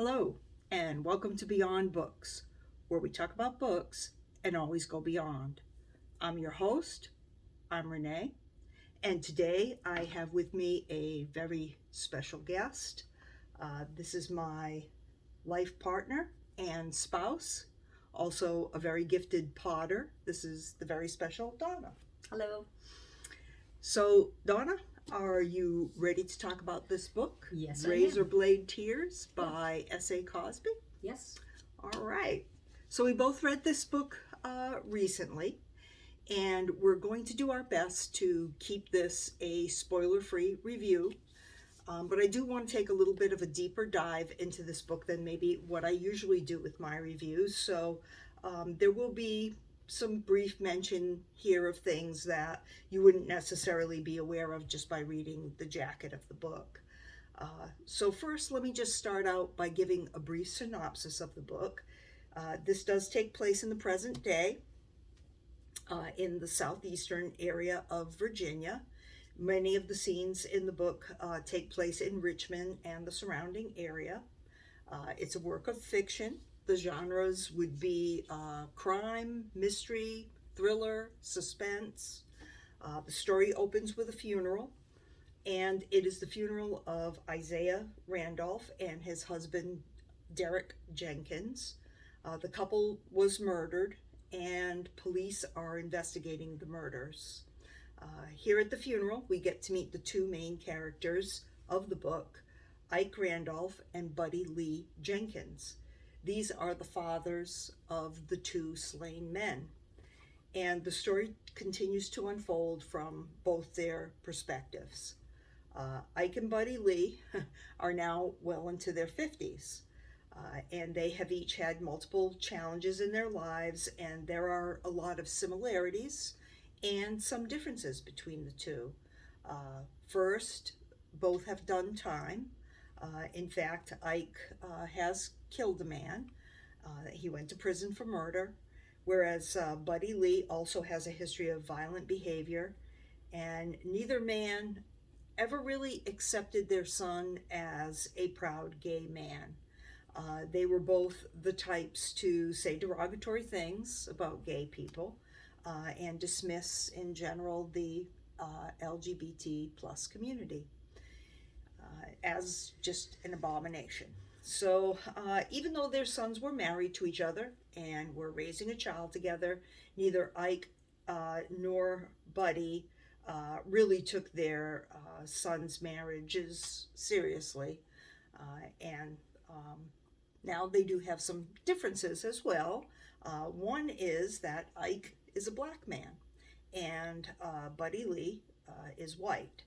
Hello, and welcome to Beyond Books, where we talk about books and always go beyond. I'm your host, I'm Renee, and today I have with me a very special guest. This is my life partner and spouse, also a very gifted potter. This is the very special Donna. Hello. So, Donna, are you ready to talk about this book? Yes, I am. Razorblade Tears by SA Cosby? Yes. All right. So we both read this book recently, and we're going to do our best to keep this a spoiler-free review. But I do want to take a little bit of a deeper dive into this book than maybe what I usually do with my reviews. So there will be some brief mention here of things that you wouldn't necessarily be aware of just by reading the jacket of the book. So first, let me just start out by giving a brief synopsis of the book. This does take place in the present day in the southeastern area of Virginia. Many of the scenes in the book take place in Richmond and the surrounding area. It's a work of fiction. The genres would be crime, mystery, thriller, suspense. The story opens with a funeral, and it is the funeral of Isaiah Randolph and his husband, Derek Jenkins. The couple was murdered, and police are investigating the murders. Here at the funeral, we get to meet the two main characters of the book, Ike Randolph and Buddy Lee Jenkins. These are the fathers of the two slain men. And the story continues to unfold from both their perspectives. Ike and Buddy Lee are now well into their 50s, and they have each had multiple challenges in their lives, and there are a lot of similarities and some differences between the two. First, both have done time. In fact, Ike has killed a man. He went to prison for murder, whereas Buddy Lee also has a history of violent behavior, and neither man ever really accepted their son as a proud gay man. They were both the types to say derogatory things about gay people and dismiss in general the LGBT plus community as just an abomination. So even though their sons were married to each other and were raising a child together, neither Ike nor Buddy really took their sons' marriages seriously. And now they do have some differences as well. One is that Ike is a black man and Buddy Lee is white.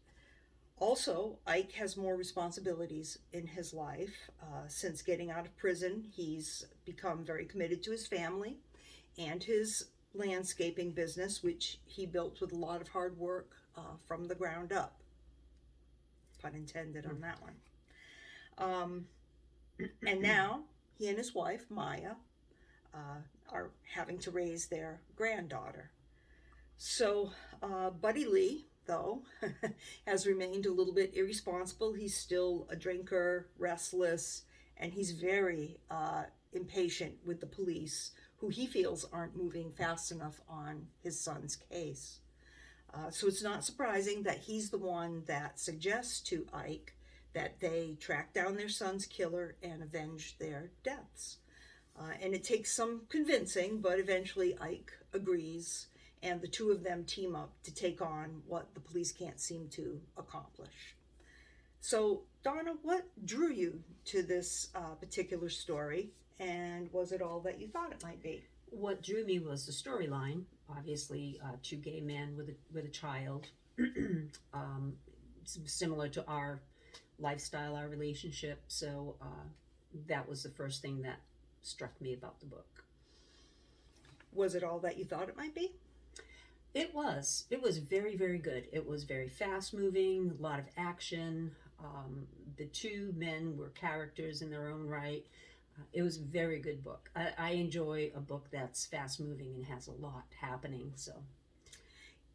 Also, Ike has more responsibilities in his life. Since getting out of prison, he's become very committed to his family and his landscaping business, which he built with a lot of hard work from the ground up. Pun intended on that one. And now he and his wife, Maya, are having to raise their granddaughter. So Buddy Lee, though, has remained a little bit irresponsible. He's still a drinker, restless, and he's very impatient with the police, who he feels aren't moving fast enough on his son's case. So it's not surprising that he's the one that suggests to Ike that they track down their son's killer and avenge their deaths. And it takes some convincing, but eventually Ike agrees, and the two of them team up to take on what the police can't seem to accomplish. So, Donna, what drew you to this particular story, and was it all that you thought it might be? What drew me was the storyline. Obviously, two gay men with a child, similar to our lifestyle, our relationship. So that was the first thing that struck me about the book. Was it all that you thought it might be? It was. It was very, very good. It was very fast moving, a lot of action. The two men were characters in their own right. It was a very good book. I enjoy a book that's fast moving and has a lot happening. So,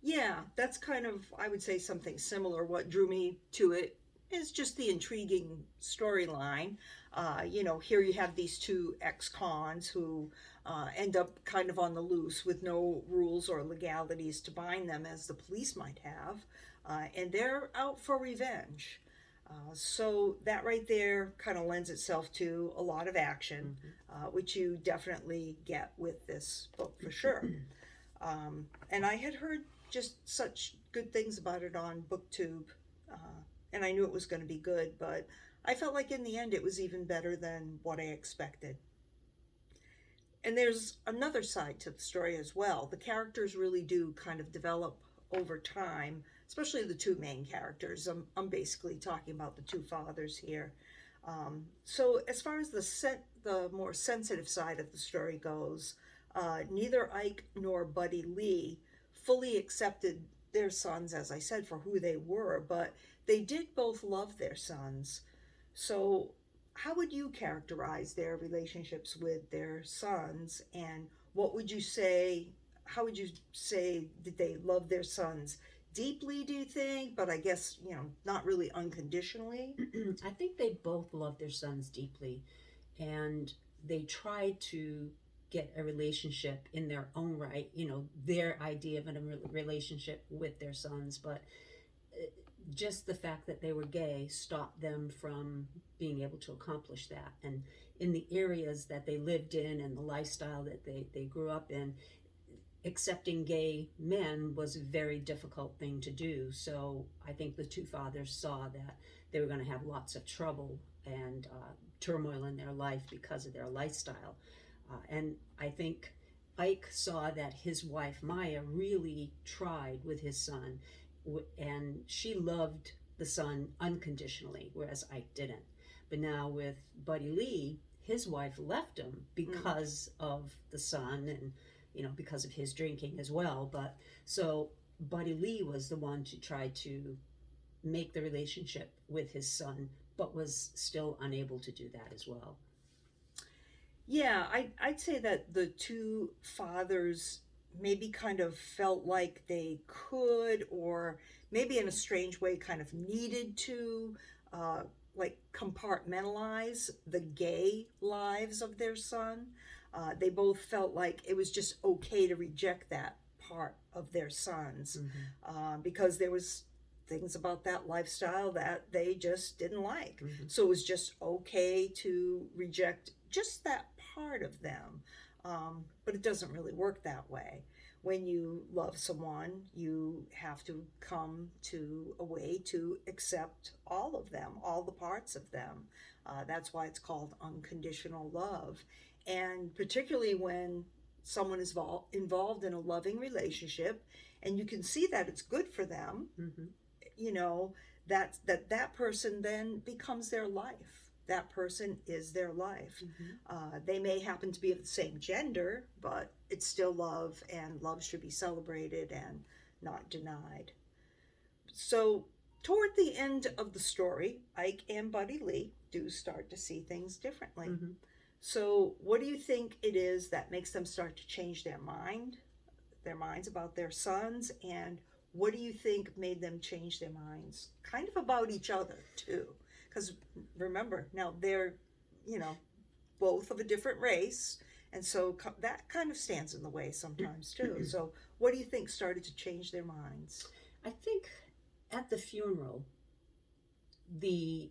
yeah, that's kind of, I would say, something similar. What drew me to it is just the intriguing storyline. Here you have these two ex-cons who end up kind of on the loose with no rules or legalities to bind them as the police might have, and they're out for revenge. So that right there kind of lends itself to a lot of action, which you definitely get with this book for sure. And I had heard just such good things about it on BookTube, and I knew it was going to be good, but I felt like in the end it was even better than what I expected. And there's another side to the story as well. The characters really do kind of develop over time, especially the two main characters. I'm basically talking about the two fathers here. So as far as the more sensitive side of the story goes, neither Ike nor Buddy Lee fully accepted their sons, as I said, for who they were, but they did both love their sons. So how would you characterize their relationships with their sons, and what would you say, how would you say did they love their sons? Deeply, do you think? But I guess, not really unconditionally. I think they both love their sons deeply, and they try to get a relationship in their own right, their idea of a relationship with their sons, but just the fact that they were gay stopped them from being able to accomplish that. And in the areas that they lived in and the lifestyle that they grew up in, accepting gay men was a very difficult thing to do. So I think the two fathers saw that they were going to have lots of trouble and turmoil in their life because of their lifestyle. And I think Ike saw that his wife Maya really tried with his son, and she loved the son unconditionally, whereas Ike didn't. But now with Buddy Lee, his wife left him because of the son and because of his drinking as well. But so Buddy Lee was the one to try to make the relationship with his son, but was still unable to do that as well. Yeah, I'd say that the two fathers maybe kind of felt like they could, or maybe in a strange way kind of needed to, like compartmentalize the gay lives of their son. They both felt like it was just okay to reject that part of their sons, because there was things about that lifestyle that they just didn't like. So it was just okay to reject just that part of them. But it doesn't really work that way. When you love someone, you have to come to a way to accept all of them, all the parts of them. That's why it's called unconditional love. And particularly when someone is involved in a loving relationship, and you can see that it's good for them, that person then becomes their life. That person is their life. They may happen to be of the same gender, but it's still love, and love should be celebrated and not denied. So toward the end of the story, Ike and Buddy Lee do start to see things differently. So what do you think it is that makes them start to change their minds about their sons, and what do you think made them change their minds kind of about each other too? Because remember, now they're, both of a different race, and so that kind of stands in the way sometimes too. So what do you think started to change their minds? I think at the funeral, the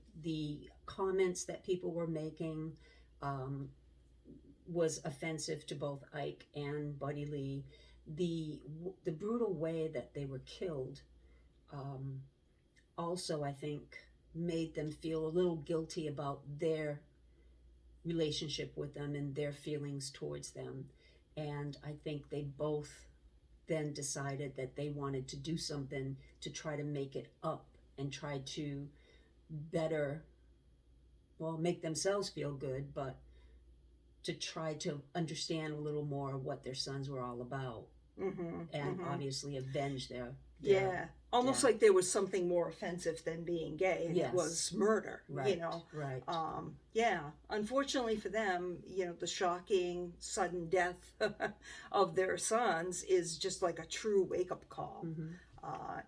comments that people were making was offensive to both Ike and Buddy Lee. The brutal way that they were killed also, I think, made them feel a little guilty about their relationship with them and their feelings towards them. And I think they both then decided that they wanted to do something to try to make it up and try to better, make themselves feel good, but to try to understand a little more what their sons were all about, and obviously avenge their almost like there was something more offensive than being gay, and it was murder. Right. Unfortunately for them, the shocking sudden death of their sons is just like a true wake-up call.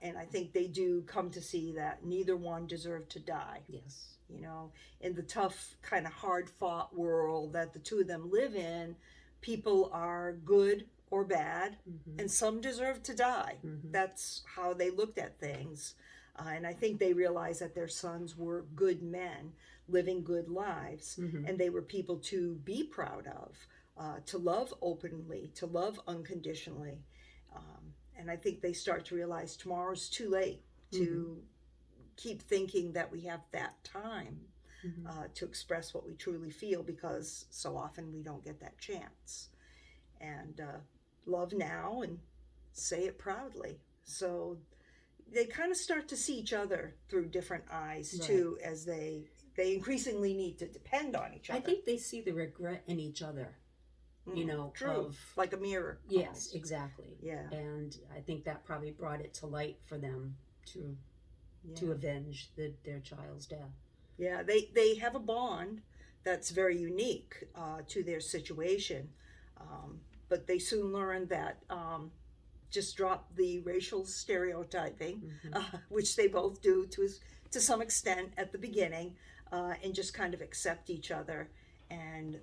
And I think they do come to see that neither one deserved to die. Yes. You know, in the tough, kind of hard-fought world that the two of them live in, people are good or bad, and some deserve to die. That's how they looked at things. And I think they realized that their sons were good men living good lives, and they were people to be proud of, to love openly, to love unconditionally. And I think they start to realize tomorrow's too late to keep thinking that we have that time to express what we truly feel, because so often we don't get that chance. And love now and say it proudly. So they kind of start to see each other through different eyes too, as they increasingly need to depend on each other. I think they see the regret in each other. You know, true, like a mirror. Yes, almost. exactly. Yeah. And I think that probably brought it to light for them to avenge their child's death. Yeah, they have a bond that's very unique to their situation, but they soon learn that just drop the racial stereotyping, which they both do to some extent at the beginning, and just kind of accept each other. And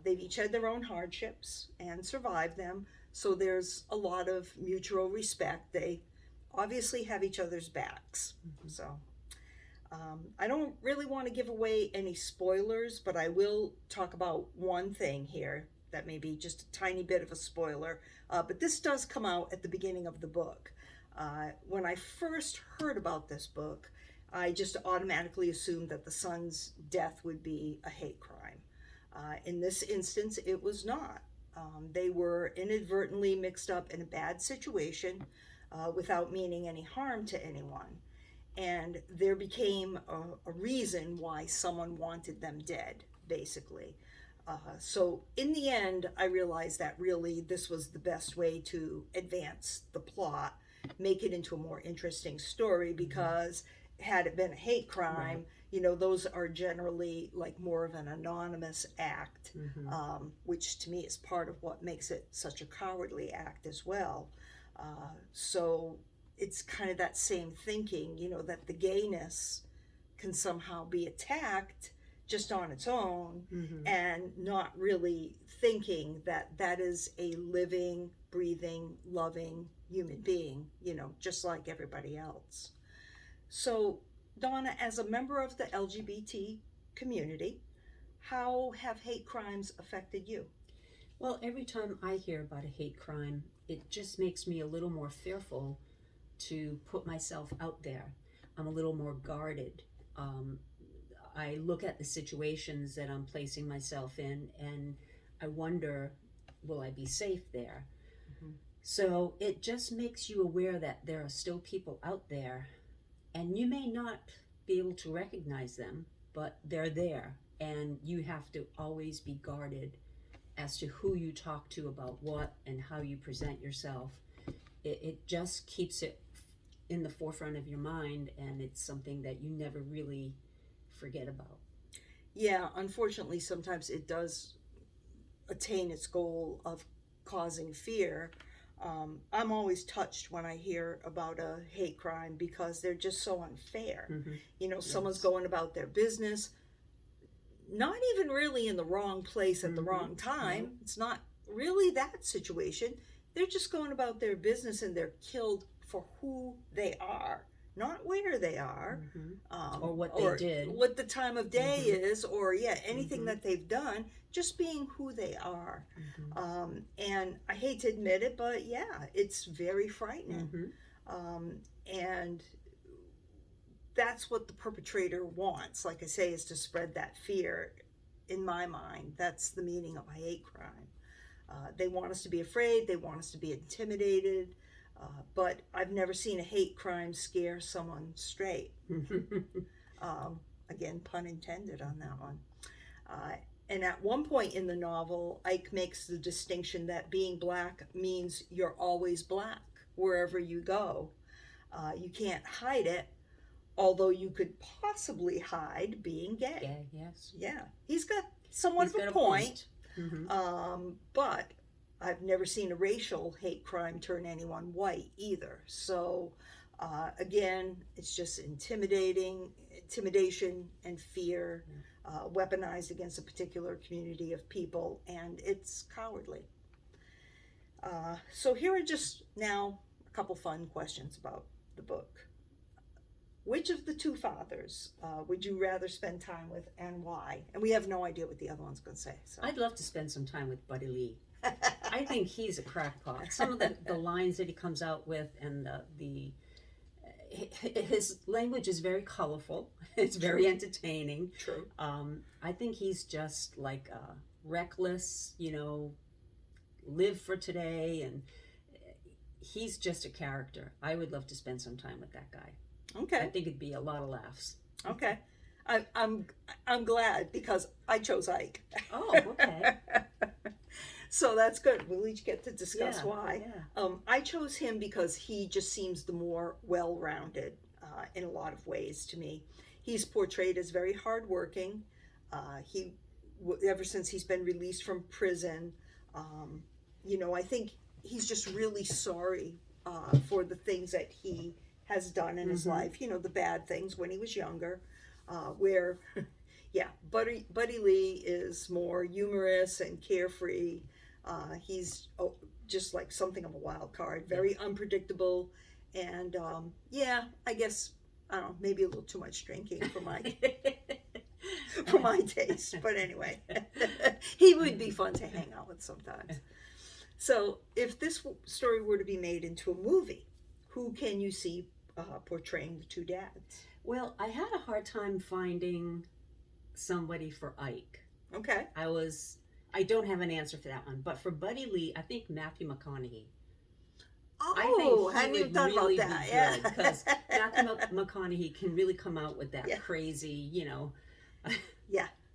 they've each had their own hardships and survived them, so there's a lot of mutual respect. They obviously have each other's backs. So I don't really want to give away any spoilers, but I will talk about one thing here that may be just a tiny bit of a spoiler, but this does come out at the beginning of the book. When I first heard about this book, I just automatically assumed that the son's death would be a hate crime. In this instance, it was not. They were inadvertently mixed up in a bad situation without meaning any harm to anyone. And there became a reason why someone wanted them dead, basically. So in the end, I realized that really this was the best way to advance the plot, make it into a more interesting story, because had it been a hate crime, you know, those are generally like more of an anonymous act, which to me is part of what makes it such a cowardly act as well. So it's kind of that same thinking, you know, that the gayness can somehow be attacked just on its own, and not really thinking that that is a living, breathing, loving human being, you know, just like everybody else. So, Donna, as a member of the LGBT community, how have hate crimes affected you? Well, every time I hear about a hate crime, it just makes me a little more fearful to put myself out there. I'm a little more guarded. I look at the situations that I'm placing myself in, and I wonder, will I be safe there? So it just makes you aware that there are still people out there, and you may not be able to recognize them, but they're there, and you have to always be guarded as to who you talk to about what and how you present yourself. It just keeps it in the forefront of your mind, and it's something that you never really forget about. Yeah, unfortunately, sometimes it does attain its goal of causing fear. I'm always touched when I hear about a hate crime, because they're just so unfair. You know, someone's going about their business, not even really in the wrong place at the wrong time. It's not really that situation. They're just going about their business, and they're killed for who they are, not where they are, or what they did, what the time of day is, or anything that they've done, just being who they are. And I hate to admit it, but it's very frightening. And that's what the perpetrator wants, like I say, is to spread that fear. In my mind, that's the meaning of a hate crime. They want us to be afraid, they want us to be intimidated, but I've never seen a hate crime scare someone straight. Again, pun intended on that one. And at one point in the novel, Ike makes the distinction that being black means you're always black wherever you go. You can't hide it, although you could possibly hide being gay. Gay, yes. Yeah, he's got somewhat of a point. But I've never seen a racial hate crime turn anyone white either. So again, it's just intimidation and fear, weaponized against a particular community of people, and it's cowardly. So here are just now a couple fun questions about the book. Which of the two fathers would you rather spend time with, and why? And we have no idea what the other one's going to say. So. I'd love to spend some time with Buddy Lee. I think he's a crackpot. Some of the lines that he comes out with, and his language is very colorful. It's very entertaining. True. I think he's just like reckless, live for today, and he's just a character. I would love to spend some time with that guy. Okay. I think it'd be a lot of laughs. Okay. I'm glad, because I chose Ike. Oh, okay. So that's good. We'll each get to discuss why. Yeah. I chose him because he just seems the more well-rounded in a lot of ways to me. He's portrayed as very hardworking. Ever since he's been released from prison, I think he's just really sorry for the things that he has done in his life, the bad things when he was younger, where, Buddy Lee is more humorous and carefree. He's just like something of a wild card, very unpredictable, and I guess, I don't know, maybe a little too much drinking for my for my taste, but anyway, he would be fun to hang out with sometimes. So if this story were to be made into a movie, who can you see portraying the two dads? Well, I had a hard time finding somebody for Ike. Okay. I don't have an answer for that one, but for Buddy Lee, I think Matthew McConaughey. Oh, I hadn't even thought about that. Yeah, because Matthew McConaughey can really come out with that crazy,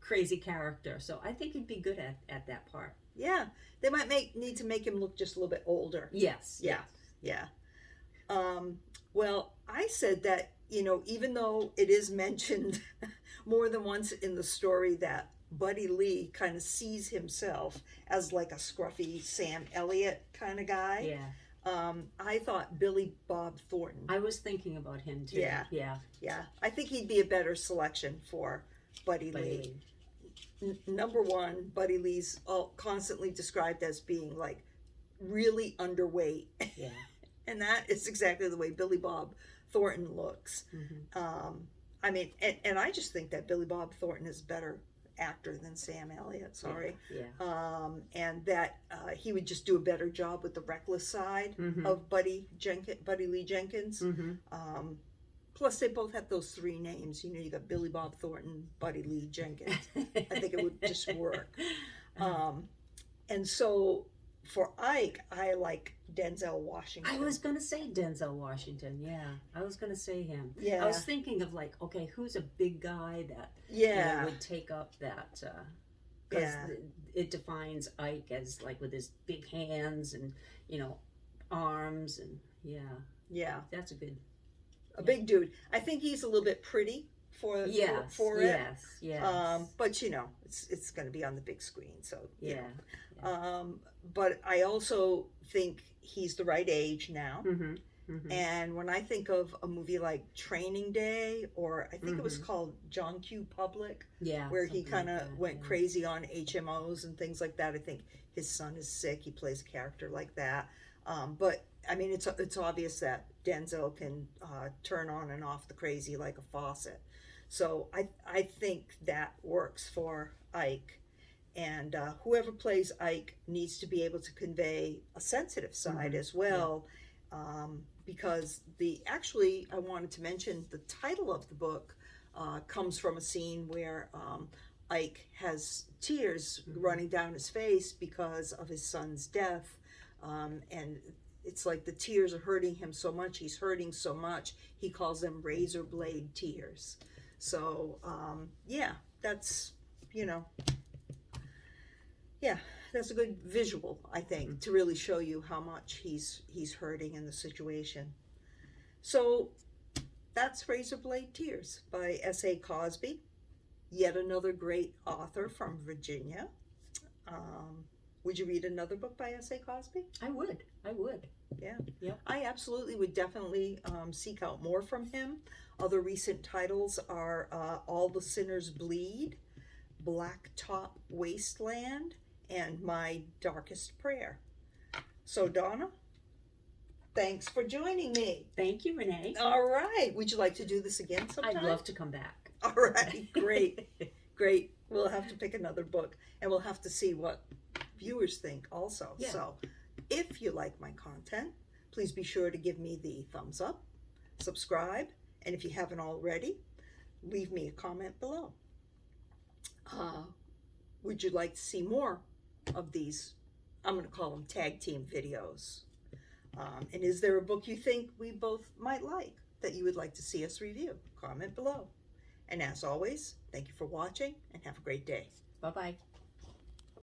crazy character. So I think he'd be good at that part. Yeah, they might need to make him look just a little bit older. Yes. Yeah. Well, I said that, even though it is mentioned more than once in the story that Buddy Lee kind of sees himself as like a scruffy Sam Elliott kind of guy. Yeah. I thought Billy Bob Thornton. I was thinking about him too. Yeah. I think he'd be a better selection for Buddy Lee. Number one, Buddy Lee's constantly described as being like really underweight. Yeah. And that is exactly the way Billy Bob Thornton looks. I mean, and I just think that Billy Bob Thornton is a better actor than Sam Elliott. Sorry. Yeah. And that he would just do a better job with the reckless side of Buddy Lee Jenkins. Plus, they both have those three names. You got Billy Bob Thornton, Buddy Lee Jenkins. I think it would just work. And so for Ike, I like Denzel Washington. I was going to say Denzel Washington, yeah. I was going to say him. Yeah. I was thinking of like, okay, who's a big guy that would take up that, because it defines Ike as like with his big hands and, arms and, Yeah. That's a good. A big dude. I think he's a little bit pretty for it. Yes. But it's going to be on the big screen, so yeah. But I also think he's the right age now. And when I think of a movie like Training Day, or I think it was called John Q. Public, where he kind of went crazy on HMOs and things like that. I think his son is sick. He plays a character like that. But I mean, it's obvious that Denzel can turn on and off the crazy like a faucet. So I think that works for Ike. And whoever plays Ike needs to be able to convey a sensitive side as well. Because I wanted to mention the title of the book comes from a scene where Ike has tears running down his face because of his son's death. And it's like the tears are hurting him so much. He's hurting so much. He calls them Razorblade Tears. So, that's, that's a good visual, I think, to really show you how much he's hurting in the situation. So that's Razorblade Tears by SA Cosby, yet another great author from Virginia. Would you read another book by SA Cosby? I would. Yeah. Yep. I absolutely would definitely seek out more from him. Other recent titles are All the Sinners Bleed, Blacktop Wasteland, and My Darkest Prayer. So, Donna, thanks for joining me. Thank you, Renee. All right. Would you like to do this again sometime? I'd love to come back. All right. Great. Great. We'll have to pick another book, and we'll have to see what viewers think also. Yeah. So, if you like my content, please be sure to give me the thumbs up, subscribe, and if you haven't already, leave me a comment below. Would you like to see more of these, I'm going to call them tag team videos? And is there a book you think we both might like that you would like to see us review? Comment below. And as always, thank you for watching and have a great day. Bye-bye.